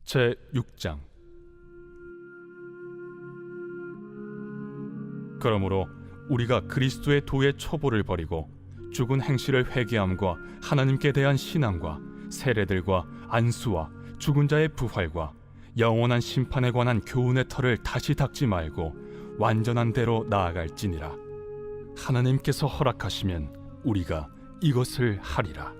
제6장. 그러므로 우리가 그리스도의 도의 초보를 버리고 죽은 행실을 회개함과 하나님께 대한 신앙과 세례들과 안수와 죽은 자의 부활과 영원한 심판에 관한 교훈의 털을 다시 닦지 말고 완전한 대로 나아갈지니라. 하나님께서 허락하시면 우리가 이것을 하리라.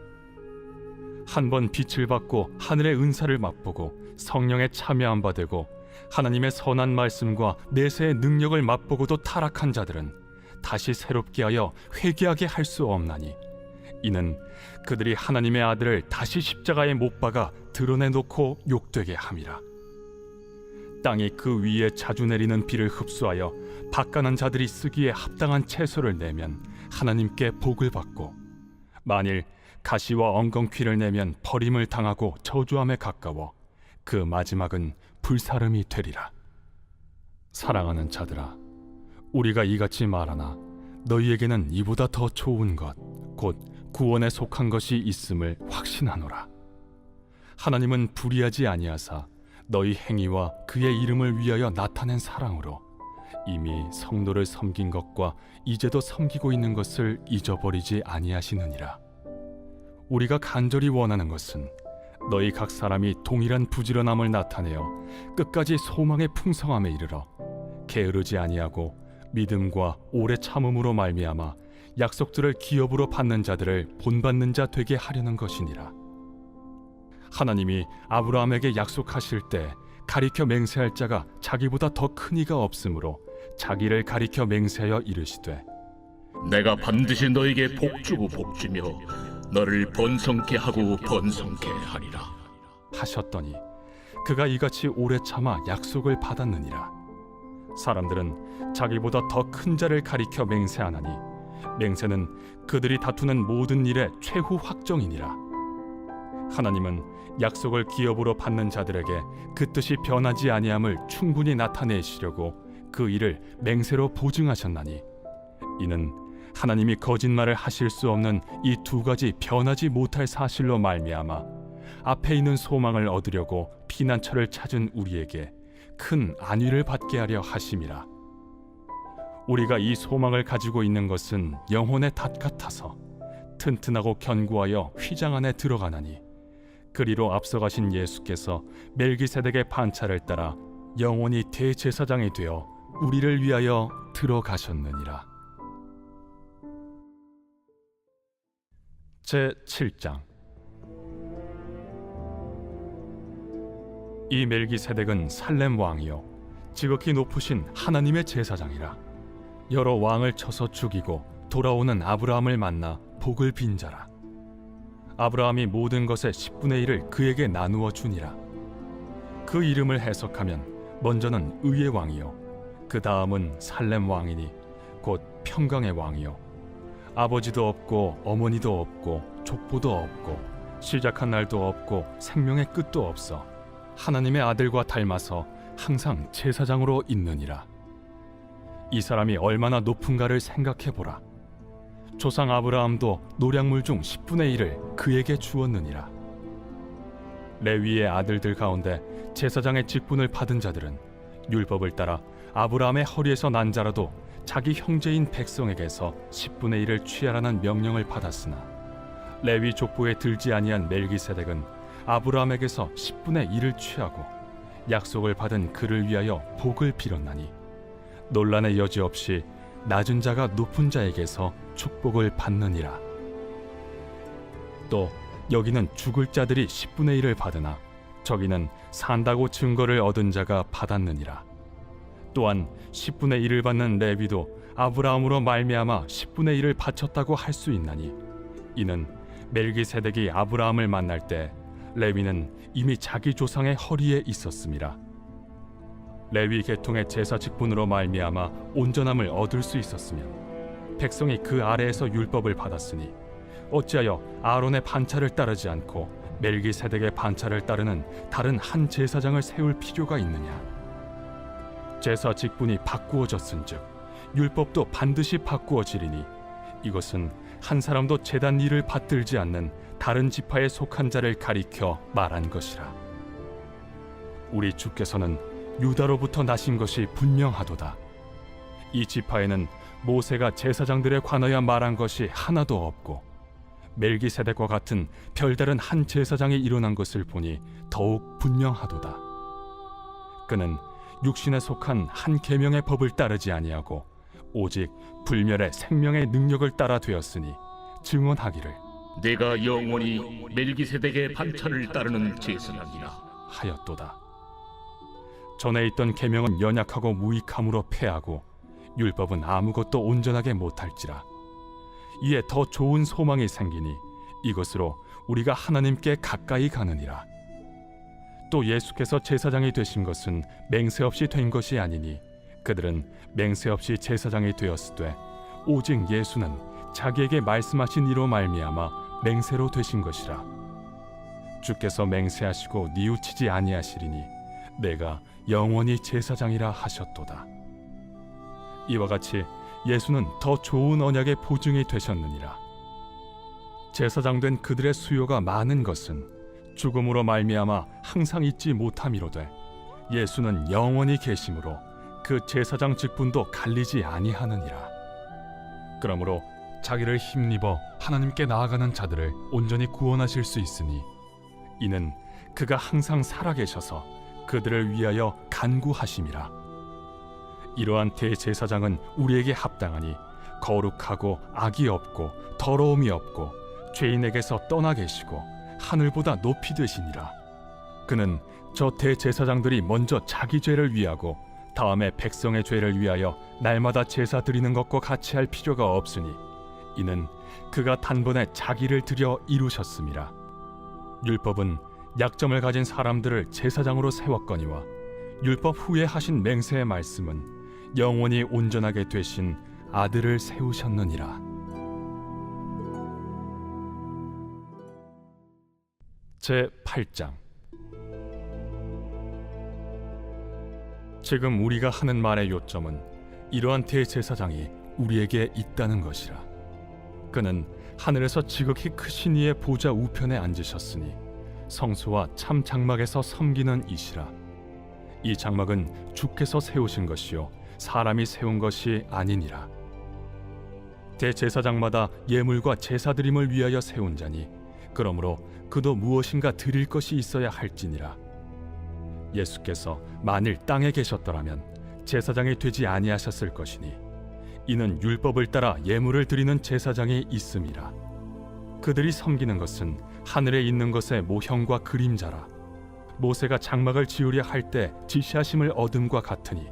한번 빛을 받고 하늘의 은사를 맛보고 성령에 참여한 바 되고 하나님의 선한 말씀과 내세의 능력을 맛보고도 타락한 자들은 다시 새롭게 하여 회개하게 할 수 없나니, 이는 그들이 하나님의 아들을 다시 십자가에 못 박아 드러내놓고 욕되게 함이라. 땅이 그 위에 자주 내리는 비를 흡수하여 밭가는 자들이 쓰기에 합당한 채소를 내면 하나님께 복을 받고, 만일 가시와 엉겅퀴를 내면 버림을 당하고 저주함에 가까워 그 마지막은 불사름이 되리라. 사랑하는 자들아, 우리가 이같이 말하나 너희에게는 이보다 더 좋은 것, 곧 구원에 속한 것이 있음을 확신하노라. 하나님은 불의하지 아니하사 너희 행위와 그의 이름을 위하여 나타낸 사랑으로 이미 성도를 섬긴 것과 이제도 섬기고 있는 것을 잊어버리지 아니하시느니라. 우리가 간절히 원하는 것은 너희 각 사람이 동일한 부지런함을 나타내어 끝까지 소망의 풍성함에 이르러 게으르지 아니하고 믿음과 오래 참음으로 말미암아 약속들을 기업으로 받는 자들을 본받는 자 되게 하려는 것이니라. 하나님이 아브라함에게 약속하실 때 가리켜 맹세할 자가 자기보다 더 큰 이가 없으므로 자기를 가리켜 맹세하여 이르시되, 내가 반드시 너에게 복주고 복주며 너를 번성케 하고 번성케 하리라 하셨더니 그가 이같이 오래 참아 약속을 받았느니라. 사람들은 자기보다 더 큰 자를 가리켜 맹세하나니 맹세는 그들이 다투는 모든 일의 최후 확정이니라. 하나님은 약속을 기업으로 받는 자들에게 그 뜻이 변하지 아니함을 충분히 나타내시려고 그 일을 맹세로 보증하셨나니, 이는 하나님이 거짓말을 하실 수 없는 이 두 가지 변하지 못할 사실로 말미암아 앞에 있는 소망을 얻으려고 피난처를 찾은 우리에게 큰 안위를 받게 하려 하심이라. 우리가 이 소망을 가지고 있는 것은 영혼의 닷 같아서 튼튼하고 견고하여 휘장 안에 들어가나니, 그리로 앞서가신 예수께서 멜기세덱의 판차를 따라 영원히 대제사장이 되어 우리를 위하여 들어가셨느니라. 제7장. 이 멜기세덱은 살렘 왕이요 지극히 높으신 하나님의 제사장이라. 여러 왕을 쳐서 죽이고 돌아오는 아브라함을 만나 복을 빈 자라. 아브라함이 모든 것의 10분의 1을 그에게 나누어 주니라. 그 이름을 해석하면 먼저는 의의 왕이요 그 다음은 살렘 왕이니 곧 평강의 왕이요 아버지도 없고 어머니도 없고 족보도 없고 시작한 날도 없고 생명의 끝도 없어 하나님의 아들과 닮아서 항상 제사장으로 있느니라. 이 사람이 얼마나 높은가를 생각해보라. 조상 아브라함도 노량물 중 10분의 1을 그에게 주었느니라. 레위의 아들들 가운데 제사장의 직분을 받은 자들은 율법을 따라 아브라함의 허리에서 난 자라도 자기 형제인 백성에게서 10분의 1을 취하라는 명령을 받았으나, 레위 족보에 들지 아니한 멜기세덱은 아브라함에게서 10분의 1을 취하고 약속을 받은 그를 위하여 복을 빌었나니, 논란의 여지 없이 낮은 자가 높은 자에게서 축복을 받느니라. 또 여기는 죽을 자들이 10분의 1을 받으나 저기는 산다고 증거를 얻은 자가 받았느니라. 또한 10분의 1을 받는 레위도 아브라함으로 말미암아 10분의 1을 바쳤다고 할 수 있나니, 이는 멜기세덱이 아브라함을 만날 때 레위는 이미 자기 조상의 허리에 있었음이라. 레위 계통의 제사 직분으로 말미암아 온전함을 얻을 수 있었으면 백성이 그 아래에서 율법을 받았으니 어찌하여 아론의 반차를 따르지 않고 멜기세덱의 반차를 따르는 다른 한 제사장을 세울 필요가 있느냐. 제사 직분이 바꾸어졌은즉 율법도 반드시 바꾸어지리니, 이것은 한 사람도 제단 일을 받들지 않는 다른 지파에 속한 자를 가리켜 말한 것이라. 우리 주께서는 유다로부터 나신 것이 분명하도다. 이 지파에는 모세가 제사장들에 관하여 말한 것이 하나도 없고 멜기세덱과 같은 별다른 한 제사장이 일어난 것을 보니 더욱 분명하도다. 그는 육신에 속한 한 계명의 법을 따르지 아니하고 오직 불멸의 생명의 능력을 따라 되었으니 증언하기를 내가 영원히 멜기세덱의 반차를 따르는 제사장이라 하였도다. 전에 있던 계명은 연약하고 무익함으로 패하고 율법은 아무것도 온전하게 못할지라. 이에 더 좋은 소망이 생기니 이것으로 우리가 하나님께 가까이 가느니라. 또 예수께서 제사장이 되신 것은 맹세 없이 된 것이 아니니 그들은 맹세 없이 제사장이 되었으되 오직 예수는 자기에게 말씀하신 이로 말미암아 맹세로 되신 것이라. 주께서 맹세하시고 뉘우치지 아니하시리니 내가 영원히 제사장이라 하셨도다. 이와 같이 예수는 더 좋은 언약의 보증이 되셨느니라. 제사장 된 그들의 수요가 많은 것은 죽음으로 말미암아 항상 잊지 못함이로되 예수는 영원히 계심으로 그 제사장 직분도 갈리지 아니하느니라. 그러므로 자기를 힘입어 하나님께 나아가는 자들을 온전히 구원하실 수 있으니 이는 그가 항상 살아계셔서 그들을 위하여 간구하심이라. 이러한 대제사장은 우리에게 합당하니 거룩하고 악이 없고 더러움이 없고 죄인에게서 떠나 계시고 하늘보다 높이 되시니라. 그는 저 대제사장들이 먼저 자기 죄를 위하고 다음에 백성의 죄를 위하여 날마다 제사 드리는 것과 같이 할 필요가 없으니 이는 그가 단번에 자기를 드려 이루셨음이라. 율법은 약점을 가진 사람들을 제사장으로 세웠거니와 율법 후에 하신 맹세의 말씀은 영원히 온전하게 되신 아들을 세우셨느니라. 제 8장. 지금 우리가 하는 말의 요점은 이러한 대제사장이 우리에게 있다는 것이라. 그는 하늘에서 지극히 크신 이의 보좌 우편에 앉으셨으니 성소와 참 장막에서 섬기는 이시라. 이 장막은 주께서 세우신 것이요 사람이 세운 것이 아니니라. 대제사장마다 예물과 제사드림을 위하여 세운 자니 그러므로 그도 무엇인가 드릴 것이 있어야 할지니라. 예수께서 만일 땅에 계셨더라면 제사장이 되지 아니하셨을 것이니 이는 율법을 따라 예물을 드리는 제사장이 있음이라. 그들이 섬기는 것은 하늘에 있는 것의 모형과 그림자라. 모세가 장막을 지으려 할 때 지시하심을 얻음과 같으니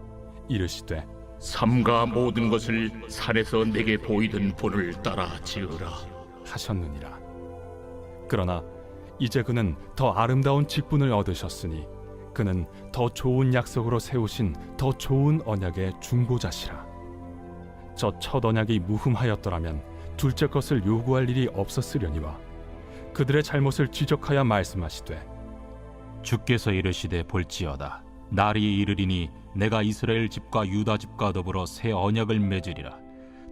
이르시되 삼가 모든 것을 산에서 내게 보이던 본을 따라 지으라 하셨느니라. 그러나 이제 그는 더 아름다운 직분을 얻으셨으니 그는 더 좋은 약속으로 세우신 더 좋은 언약의 중보자시라. 저 첫 언약이 무흠하였더라면 둘째 것을 요구할 일이 없었으려니와 그들의 잘못을 지적하여 말씀하시되 주께서 이르시되 볼지어다 날이 이르리니 내가 이스라엘 집과 유다 집과 더불어 새 언약을 맺으리라.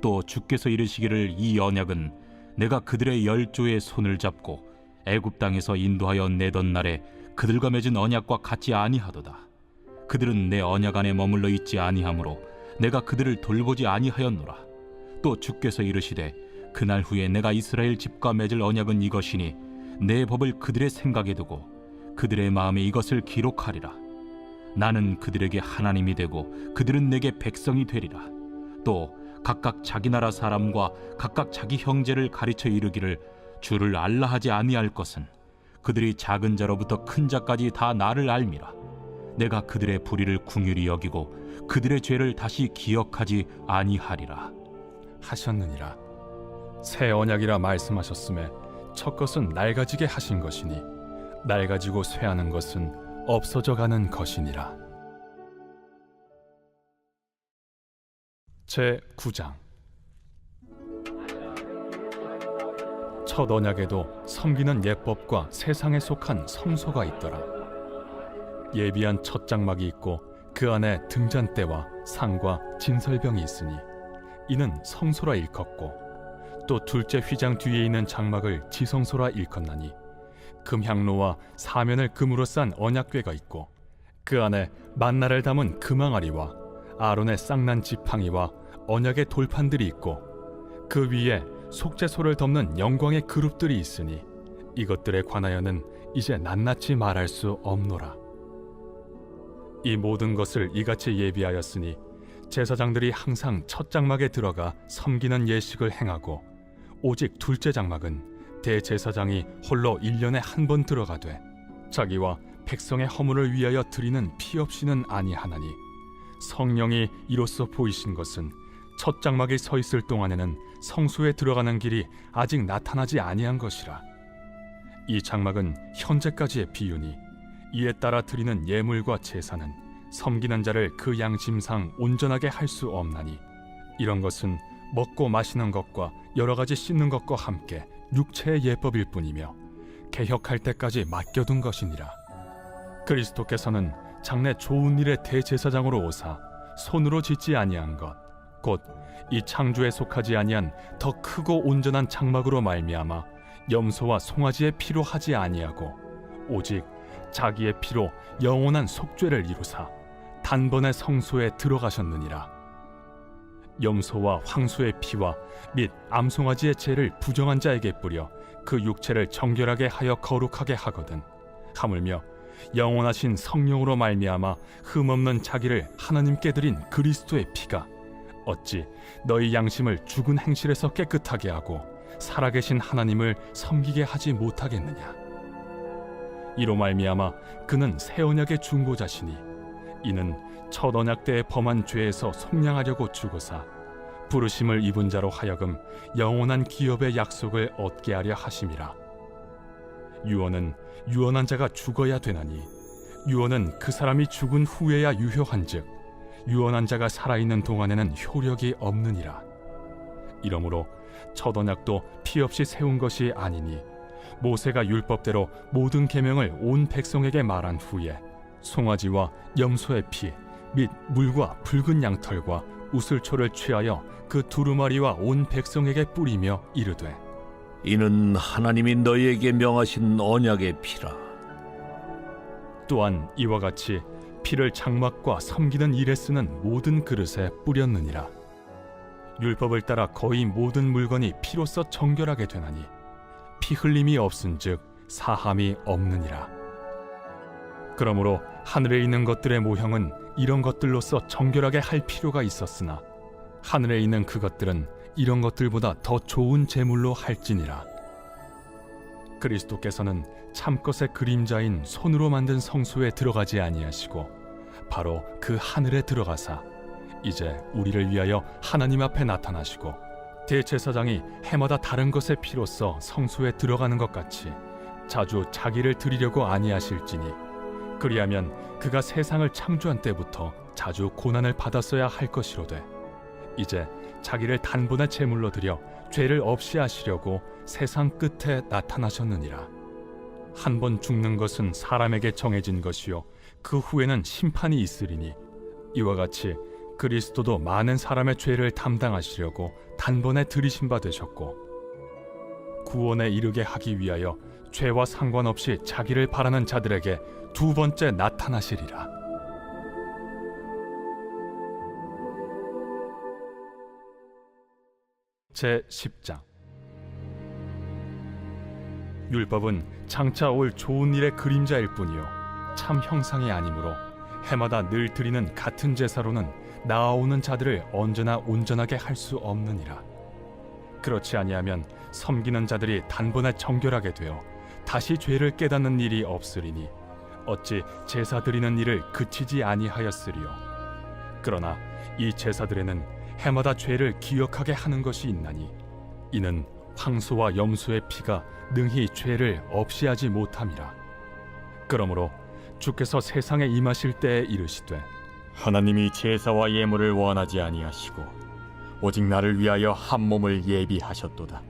또 주께서 이르시기를 이 언약은 내가 그들의 열조의 손을 잡고 애굽 땅에서 인도하여 내던 날에 그들과 맺은 언약과 같지 아니하도다. 그들은 내 언약 안에 머물러 있지 아니하므로 내가 그들을 돌보지 아니하였노라. 또 주께서 이르시되 그날 후에 내가 이스라엘 집과 맺을 언약은 이것이니 내 법을 그들의 생각에 두고 그들의 마음에 이것을 기록하리라. 나는 그들에게 하나님이 되고 그들은 내게 백성이 되리라. 또 각각 자기 나라 사람과 각각 자기 형제를 가르쳐 이르기를 주를 알라 하지 아니할 것은 그들이 작은 자로부터 큰 자까지 다 나를 알미라. 내가 그들의 불의를 긍휼히 여기고 그들의 죄를 다시 기억하지 아니하리라 하셨느니라. 새 언약이라 말씀하셨음에 첫 것은 낡아지게 하신 것이니 낡아지고 쇠하는 것은 없어져 가는 것이니라. 제 9장. 첫 언약에도 섬기는 예법과 세상에 속한 성소가 있더라. 예비한 첫 장막이 있고 그 안에 등잔대와 상과 진설병이 있으니 이는 성소라 일컫고 또 둘째 휘장 뒤에 있는 장막을 지성소라 일컫나니 금향로와 사면을 금으로 싼 언약궤가 있고 그 안에 만나를 담은 금항아리와 아론의 쌍난 지팡이와 언약의 돌판들이 있고 그 위에 속죄소를 덮는 영광의 그룹들이 있으니 이것들에 관하여는 이제 낱낱이 말할 수 없노라. 이 모든 것을 이같이 예비하였으니 제사장들이 항상 첫 장막에 들어가 섬기는 예식을 행하고 오직 둘째 장막은 대제사장이 홀로 1년에 한 번 들어가되 자기와 백성의 허물을 위하여 드리는 피 없이는 아니하나니 성령이 이로써 보이신 것은 첫 장막에 서 있을 동안에는 성소에 들어가는 길이 아직 나타나지 아니한 것이라. 이 장막은 현재까지의 비유니 이에 따라 드리는 예물과 제사는 섬기는 자를 그 양심상 온전하게 할 수 없나니 이런 것은 먹고 마시는 것과 여러 가지 씻는 것과 함께 육체의 예법일 뿐이며 개혁할 때까지 맡겨둔 것이니라. 그리스도께서는 장래 좋은 일의 대제사장으로 오사 손으로 짓지 아니한 것 곧 이 창조에 속하지 아니한 더 크고 온전한 장막으로 말미암아 염소와 송아지의 피로 하지 아니하고 오직 자기의 피로 영원한 속죄를 이루사 단번에 성소에 들어가셨느니라. 염소와 황소의 피와 및 암송아지의 죄를 부정한 자에게 뿌려 그 육체를 정결하게 하여 거룩하게 하거든 하물며 영원하신 성령으로 말미암아 흠없는 자기를 하나님께 드린 그리스도의 피가 어찌 너희 양심을 죽은 행실에서 깨끗하게 하고 살아계신 하나님을 섬기게 하지 못하겠느냐. 이로 말미암아 그는 새 언약의 중보자시니 이는 첫 언약 때에 범한 죄에서 속량하려고 죽으사 부르심을 입은 자로 하여금 영원한 기업의 약속을 얻게 하려 하심이라. 유언은 유언한 자가 죽어야 되나니 유언은 그 사람이 죽은 후에야 유효한즉 유언한 자가 살아있는 동안에는 효력이 없느니라. 이러므로 첫 언약도 피 없이 세운 것이 아니니 모세가 율법대로 모든 계명을 온 백성에게 말한 후에 송아지와 염소의 피 및 물과 붉은 양털과 우슬초를 취하여 그 두루마리와 온 백성에게 뿌리며 이르되 이는 하나님이 너희에게 명하신 언약의 피라. 또한 이와 같이 피를 장막과 섬기는 일에 쓰는 모든 그릇에 뿌렸느니라. 율법을 따라 거의 모든 물건이 피로써 정결하게 되나니 피 흘림이 없은즉 사함이 없느니라. 그러므로 하늘에 있는 것들의 모형은 이런 것들로서 정결하게 할 필요가 있었으나 하늘에 있는 그것들은 이런 것들보다 더 좋은 제물로 할지니라. 그리스도께서는 참것의 그림자인 손으로 만든 성소에 들어가지 아니하시고 바로 그 하늘에 들어가사 이제 우리를 위하여 하나님 앞에 나타나시고 대제사장이 해마다 다른 것의 피로써 성소에 들어가는 것 같이 자주 자기를 드리려고 아니하실지니 그리하면 그가 세상을 창조한 때부터 자주 고난을 받았어야 할 것이로되 이제 자기를 단번에 제물로 드려 죄를 없이 하시려고 세상 끝에 나타나셨느니라. 한 번 죽는 것은 사람에게 정해진 것이요 그 후에는 심판이 있으리니 이와 같이 그리스도도 많은 사람의 죄를 담당하시려고 단번에 들이신 바 되셨고 구원에 이르게 하기 위하여 죄와 상관없이 자기를 바라는 자들에게 두 번째 나타나시리라. 제10장 율법은 장차 올 좋은 일의 그림자일 뿐이요 참 형상이 아니므로 해마다 늘 드리는 같은 제사로는 나아오는 자들을 언제나 온전하게 할 수 없느니라. 그렇지 아니하면 섬기는 자들이 단번에 정결하게 되어 다시 죄를 깨닫는 일이 없으리니 어찌 제사 드리는 일을 그치지 아니하였으리요. 그러나 이 제사들에는 해마다 죄를 기억하게 하는 것이 있나니 이는 황소와 염소의 피가 능히 죄를 없이 하지 못함이라. 그러므로 주께서 세상에 임하실 때에 이르시되 하나님이 제사와 예물을 원하지 아니하시고 오직 나를 위하여 한 몸을 예비하셨도다.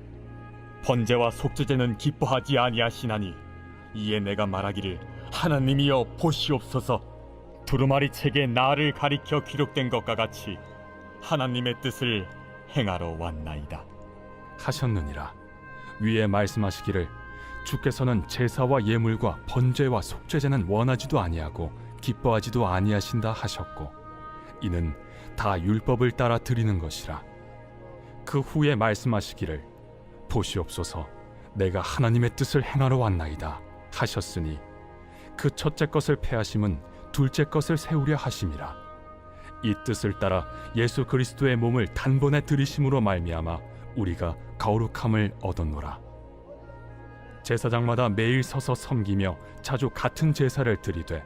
번제와 속죄제는 기뻐하지 아니하시나니 이에 내가 말하기를 하나님이여 보시옵소서. 두루마리 책에 나를 가리켜 기록된 것과 같이 하나님의 뜻을 행하러 왔나이다 하셨느니라. 위에 말씀하시기를 주께서는 제사와 예물과 번제와 속죄제는 원하지도 아니하고 기뻐하지도 아니하신다 하셨고 이는 다 율법을 따라 드리는 것이라. 그 후에 말씀하시기를 보시옵소서 내가 하나님의 뜻을 행하러 왔나이다 하셨으니 그 첫째 것을 패하심은 둘째 것을 세우려 하심이라. 이 뜻을 따라 예수 그리스도의 몸을 단번에 들이심으로 말미암아 우리가 거룩함을 얻었노라. 제사장마다 매일 서서 섬기며 자주 같은 제사를 드리되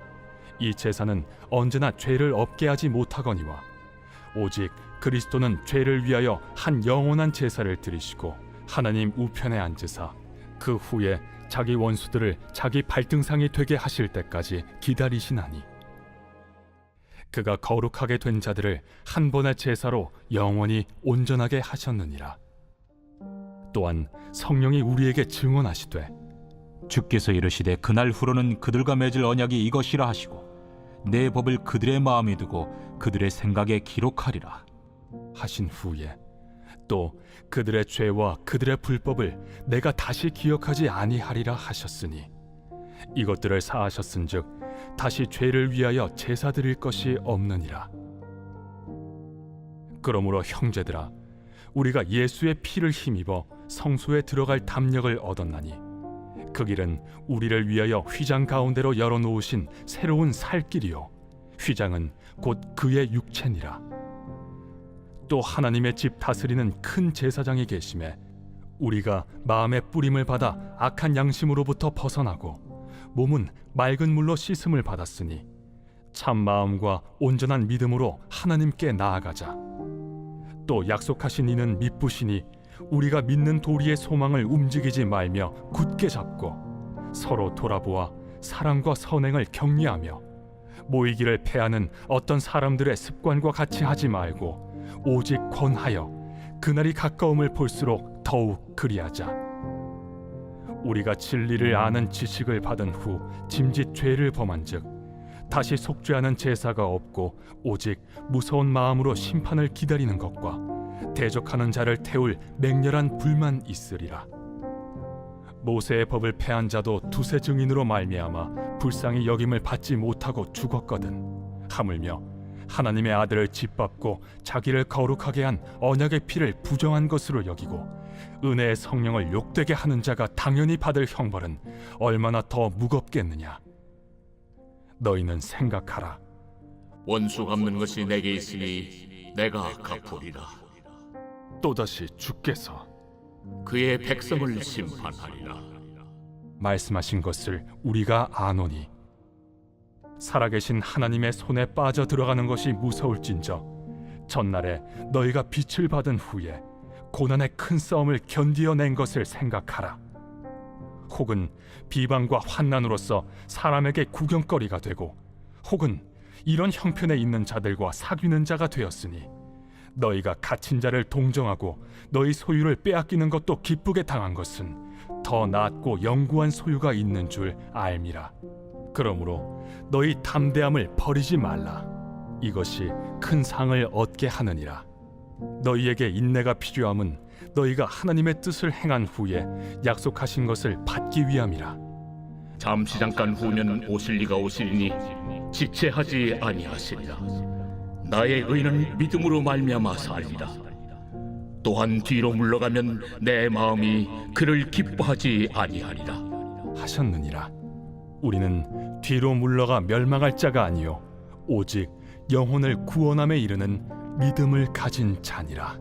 이 제사는 언제나 죄를 없게 하지 못하거니와 오직 그리스도는 죄를 위하여 한 영원한 제사를 드리시고 하나님 우편에 앉으사 그 후에 자기 원수들을 자기 발등상이 되게 하실 때까지 기다리시나니 그가 거룩하게 된 자들을 한 번의 제사로 영원히 온전하게 하셨느니라. 또한 성령이 우리에게 증언하시되 주께서 이르시되 그날 후로는 그들과 맺을 언약이 이것이라 하시고 내 법을 그들의 마음에 두고 그들의 생각에 기록하리라 하신 후에 또 그들의 죄와 그들의 불법을 내가 다시 기억하지 아니하리라 하셨으니 이것들을 사하셨은즉 다시 죄를 위하여 제사 드릴 것이 없느니라. 그러므로 형제들아 우리가 예수의 피를 힘입어 성소에 들어갈 담력을 얻었나니 그 길은 우리를 위하여 휘장 가운데로 열어놓으신 새로운 살 길이요 휘장은 곧 그의 육체니라. 또 하나님의 집 다스리는 큰 제사장이 계심에 우리가 마음의 뿌림을 받아 악한 양심으로부터 벗어나고 몸은 맑은 물로 씻음을 받았으니 참 마음과 온전한 믿음으로 하나님께 나아가자. 또 약속하신 이는 미쁘시니 우리가 믿는 도리의 소망을 움직이지 말며 굳게 잡고 서로 돌아보아 사랑과 선행을 격려하며 모이기를 패하는 어떤 사람들의 습관과 같이 하지 말고 오직 권하여 그날이 가까움을 볼수록 더욱 그리하자. 우리가 진리를 아는 지식을 받은 후 짐짓 죄를 범한즉 다시 속죄하는 제사가 없고 오직 무서운 마음으로 심판을 기다리는 것과 대적하는 자를 태울 맹렬한 불만 있으리라. 모세의 법을 패한 자도 두세 증인으로 말미암아 불쌍히 여김을 받지 못하고 죽었거든. 하물며 하나님의 아들을 짓밟고 자기를 거룩하게 한 언약의 피를 부정한 것으로 여기고 은혜의 성령을 욕되게 하는 자가 당연히 받을 형벌은 얼마나 더 무겁겠느냐. 너희는 생각하라. 원수 갚는 것이 내게 있으니 내가 갚으리라. 또다시 주께서 그의 백성을 심판하리라. 말씀하신 것을 우리가 아노니 살아계신 하나님의 손에 빠져 들어가는 것이 무서울진저 전날에 너희가 빛을 받은 후에 고난의 큰 싸움을 견디어낸 것을 생각하라. 혹은 비방과 환난으로서 사람에게 구경거리가 되고 혹은 이런 형편에 있는 자들과 사귀는 자가 되었으니 너희가 갇힌 자를 동정하고 너희 소유를 빼앗기는 것도 기쁘게 당한 것은 더 낫고 영구한 소유가 있는 줄 알미라. 그러므로 너희 담대함을 버리지 말라. 이것이 큰 상을 얻게 하느니라. 너희에게 인내가 필요함은 너희가 하나님의 뜻을 행한 후에 약속하신 것을 받기 위함이라. 잠시 잠깐 후면 오실 이가 오시리니 지체하지 아니하시리라. 나의 의는 믿음으로 말미암아 살리라. 또한 뒤로 물러가면 내 마음이 그를 기뻐하지 아니하리라 하셨느니라. 우리는 뒤로 물러가 멸망할 자가 아니요 오직 영혼을 구원함에 이르는 믿음을 가진 자니라.